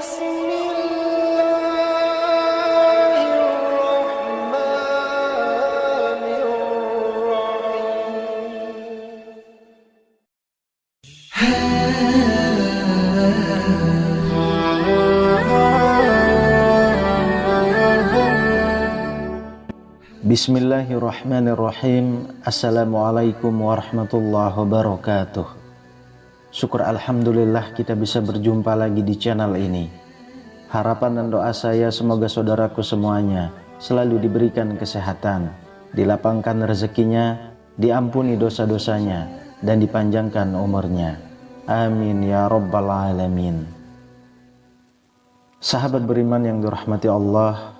Bismillahirrahmanirrahim. Assalamualaikum warahmatullahi wabarakatuh. Syukur alhamdulillah kita bisa berjumpa lagi di channel ini. Harapan dan doa saya semoga saudaraku semuanya selalu diberikan kesehatan, dilapangkan rezekinya, diampuni dosa-dosanya, dan dipanjangkan umurnya. Amin ya rabbal alamin. Sahabat beriman yang dirahmati Allah,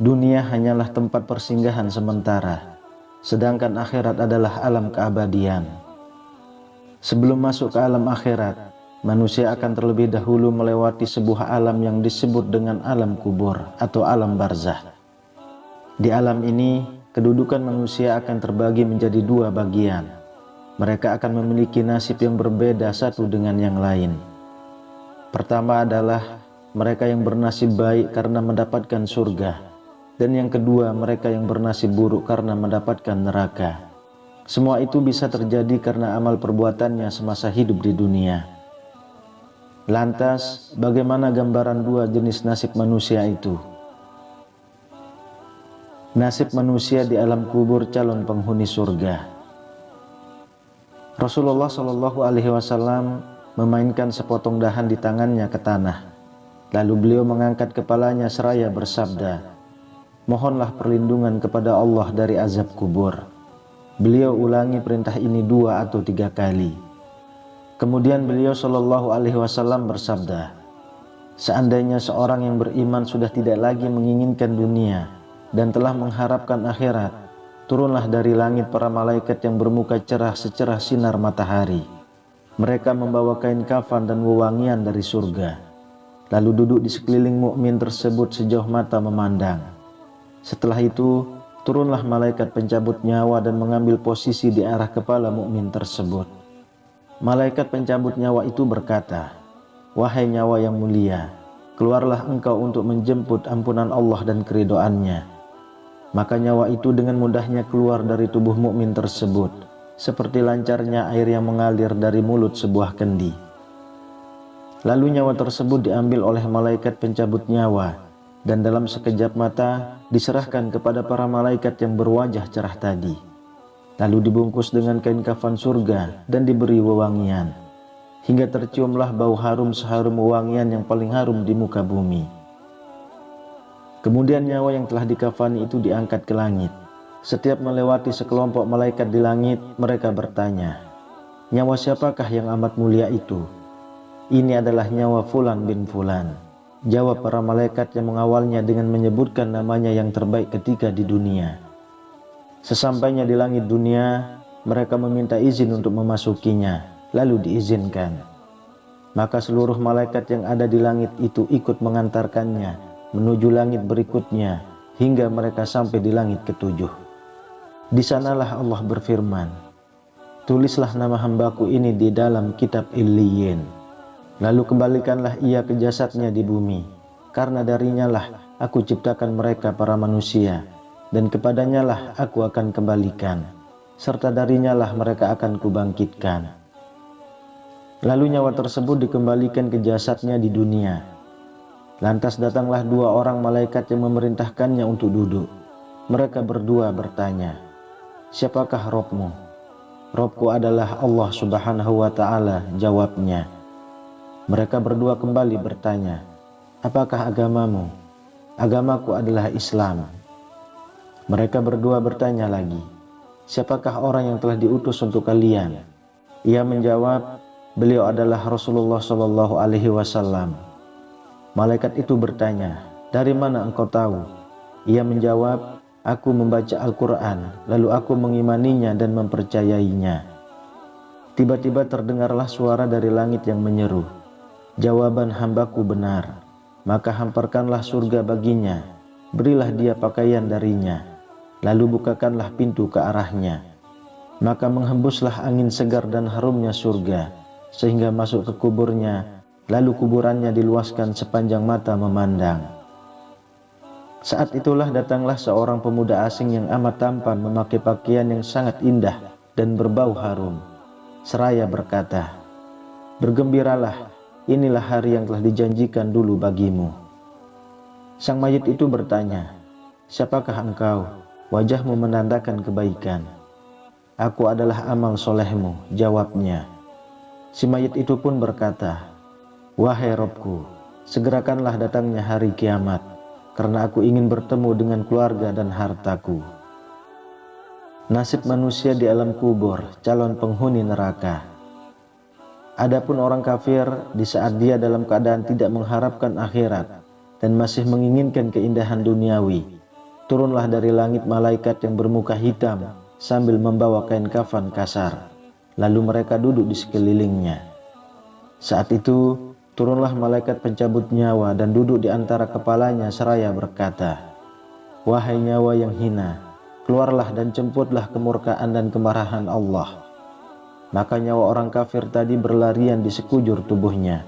dunia hanyalah tempat persinggahan sementara, sedangkan akhirat adalah alam keabadian. Sebelum masuk ke alam akhirat, manusia akan terlebih dahulu melewati sebuah alam yang disebut dengan alam kubur atau alam barzah. Di alam ini, kedudukan manusia akan terbagi menjadi dua bagian. Mereka akan memiliki nasib yang berbeda satu dengan yang lain. Pertama adalah mereka yang bernasib baik karena mendapatkan surga, dan yang kedua mereka yang bernasib buruk karena mendapatkan neraka. Semua itu bisa terjadi karena amal perbuatannya semasa hidup di dunia. Lantas, bagaimana gambaran dua jenis nasib manusia itu? Nasib manusia di alam kubur calon penghuni surga. Rasulullah Shallallahu Alaihi Wasallam memainkan sepotong dahan di tangannya ke tanah. Lalu beliau mengangkat kepalanya seraya bersabda, "Mohonlah perlindungan kepada Allah dari azab kubur." Beliau ulangi perintah ini 2 atau 3 kali. Kemudian beliau Shallallahu Alaihi Wasallam bersabda, "Seandainya seorang yang beriman sudah tidak lagi menginginkan dunia dan telah mengharapkan akhirat, turunlah dari langit para malaikat yang bermuka cerah secerah sinar matahari. Mereka membawa kain kafan dan wewangian dari surga, lalu duduk di sekeliling mukmin tersebut sejauh mata memandang. Setelah itu, turunlah malaikat pencabut nyawa dan mengambil posisi di arah kepala mukmin tersebut. Malaikat pencabut nyawa itu berkata, 'Wahai nyawa yang mulia, keluarlah engkau untuk menjemput ampunan Allah dan keridhoannya.' Maka nyawa itu dengan mudahnya keluar dari tubuh mukmin tersebut, seperti lancarnya air yang mengalir dari mulut sebuah kendi. Lalu nyawa tersebut diambil oleh malaikat pencabut nyawa, dan dalam sekejap mata diserahkan kepada para malaikat yang berwajah cerah tadi. Lalu dibungkus dengan kain kafan surga dan diberi wewangian, hingga terciumlah bau harum seharum wewangian yang paling harum di muka bumi. Kemudian nyawa yang telah dikafani itu diangkat ke langit. Setiap melewati sekelompok malaikat di langit, mereka bertanya, 'Nyawa siapakah yang amat mulia itu?' 'Ini adalah nyawa Fulan bin Fulan,' jawab para malaikat yang mengawalnya dengan menyebutkan namanya yang terbaik ketika di dunia. Sesampainya di langit dunia, mereka meminta izin untuk memasukinya, lalu diizinkan. Maka seluruh malaikat yang ada di langit itu ikut mengantarkannya menuju langit berikutnya hingga mereka sampai di langit ketujuh. Di sanalah Allah berfirman, 'Tulislah nama hambaku ini di dalam kitab Illiyin. Lalu kembalikanlah ia ke jasadnya di bumi, karena darinya lah aku ciptakan mereka para manusia, dan kepadanya lah aku akan kembalikan, serta darinya lah mereka akan kubangkitkan.' Lalu nyawa tersebut dikembalikan ke jasadnya di dunia. Lantas datanglah 2 orang malaikat yang memerintahkannya untuk duduk. Mereka berdua bertanya, 'Siapakah Robmu?' 'Robku adalah Allah Subhanahu wa Ta'ala,' jawabnya. Mereka berdua kembali bertanya, 'Apakah agamamu?' 'Agamaku adalah Islam.' Mereka berdua bertanya lagi, 'Siapakah orang yang telah diutus untuk kalian?' Ia menjawab, 'Beliau adalah Rasulullah Shallallahu Alaihi Wasallam.' Malaikat itu bertanya, 'Dari mana engkau tahu?' Ia menjawab, 'Aku membaca Al-Quran, lalu aku mengimaninya dan mempercayainya.' Tiba-tiba terdengarlah suara dari langit yang menyeru, 'Jawaban hambaku benar, maka hamparkanlah surga baginya, berilah dia pakaian darinya, lalu bukakanlah pintu ke arahnya. Maka menghembuslah angin segar dan harumnya surga, sehingga masuk ke kuburnya lalu kuburannya diluaskan sepanjang mata memandang. Saat itulah datanglah seorang pemuda asing yang amat tampan memakai pakaian yang sangat indah dan berbau harum, seraya berkata, "Bergembiralah, inilah hari yang telah dijanjikan dulu bagimu." Sang mayit itu bertanya, "Siapakah engkau?" Wajahmu menandakan kebaikan. "Aku adalah amal solehmu," jawabnya. Si mayit itu pun berkata, "Wahai Robku, segerakanlah datangnya hari kiamat, karena aku ingin bertemu dengan keluarga dan hartaku." Nasib manusia di alam kubur, calon penghuni neraka. Adapun orang kafir, di saat dia dalam keadaan tidak mengharapkan akhirat dan masih menginginkan keindahan duniawi, turunlah dari langit malaikat yang bermuka hitam sambil membawa kain kafan kasar. Lalu mereka duduk di sekelilingnya. Saat itu turunlah malaikat pencabut nyawa dan duduk di antara kepalanya seraya berkata, "Wahai nyawa yang hina, keluarlah dan jemputlah kemurkaan dan kemarahan Allah." Maka nyawa orang kafir tadi berlarian di sekujur tubuhnya.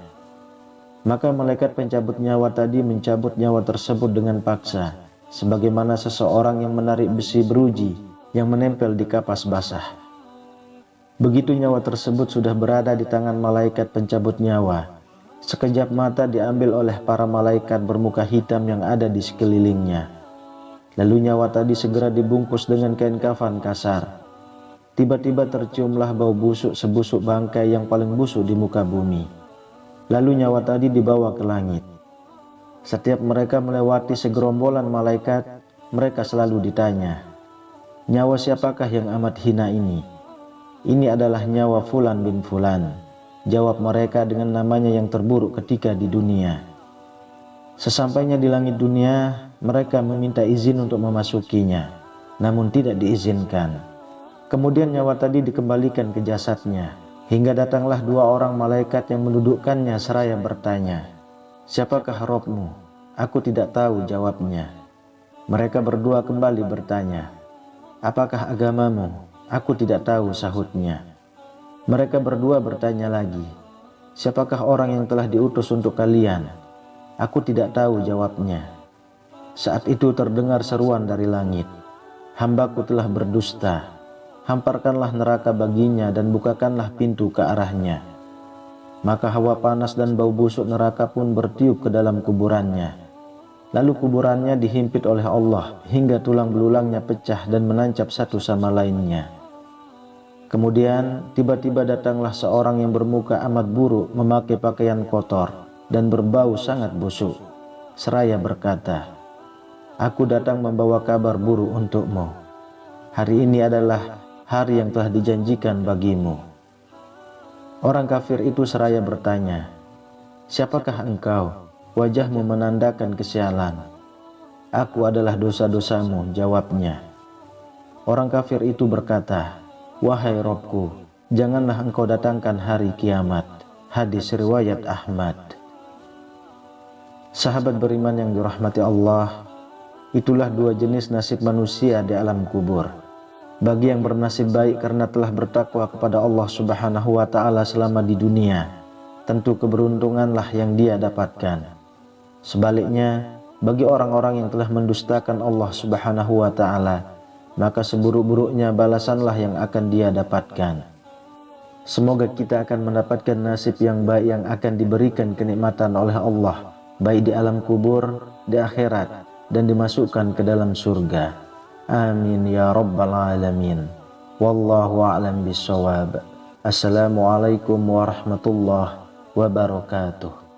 Maka malaikat pencabut nyawa tadi mencabut nyawa tersebut dengan paksa, sebagaimana seseorang yang menarik besi beruji yang menempel di kapas basah. Begitu nyawa tersebut sudah berada di tangan malaikat pencabut nyawa, sekejap mata diambil oleh para malaikat bermuka hitam yang ada di sekelilingnya. Lalu nyawa tadi segera dibungkus dengan kain kafan kasar. Tiba-tiba terciumlah bau busuk sebusuk bangkai yang paling busuk di muka bumi. Lalu nyawa tadi dibawa ke langit. Setiap mereka melewati segerombolan malaikat, mereka selalu ditanya, "Nyawa siapakah yang amat hina ini?" "Ini adalah nyawa Fulan bin Fulan," jawab mereka dengan namanya yang terburuk ketika di dunia. Sesampainya di langit dunia, mereka meminta izin untuk memasukinya, namun tidak diizinkan. Kemudian nyawa tadi dikembalikan ke jasadnya, hingga datanglah dua orang malaikat yang mendudukkannya seraya bertanya, "Siapakah Robmu?" "Aku tidak tahu," jawabnya. Mereka berdua kembali bertanya, "Apakah agamamu?" "Aku tidak tahu," sahutnya. Mereka berdua bertanya lagi, "Siapakah orang yang telah diutus untuk kalian?" "Aku tidak tahu," jawabnya. Saat itu terdengar seruan dari langit, "Hambaku telah berdusta. Hamparkanlah neraka baginya dan bukakanlah pintu ke arahnya." Maka hawa panas dan bau busuk neraka pun bertiup ke dalam kuburannya. Lalu kuburannya dihimpit oleh Allah hingga tulang belulangnya pecah dan menancap satu sama lainnya. Kemudian tiba-tiba datanglah seorang yang bermuka amat buruk memakai pakaian kotor dan berbau sangat busuk, seraya berkata, "Aku datang membawa kabar buruk untukmu. Hari ini adalah hari yang telah dijanjikan bagimu." Orang kafir itu seraya bertanya, "Siapakah engkau?" Wajahmu menandakan kesialan. "Aku adalah dosa-dosamu," jawabnya. Orang kafir itu berkata, "Wahai Robku, janganlah engkau datangkan hari kiamat." Hadis riwayat Ahmad. Sahabat beriman yang dirahmati Allah, itulah dua jenis nasib manusia di alam kubur. Bagi yang bernasib baik karena telah bertakwa kepada Allah Subhanahu wa Ta'ala selama di dunia, tentu keberuntunganlah yang dia dapatkan. Sebaliknya, bagi orang-orang yang telah mendustakan Allah Subhanahu wa Ta'ala, maka seburuk-buruknya balasanlah yang akan dia dapatkan. Semoga kita akan mendapatkan nasib yang baik yang akan diberikan kenikmatan oleh Allah, baik di alam kubur, di akhirat, dan dimasukkan ke dalam surga. Amin ya rabbal alamin. Wallahu a'lam bishawab. Assalamualaikum warahmatullahi wabarakatuh.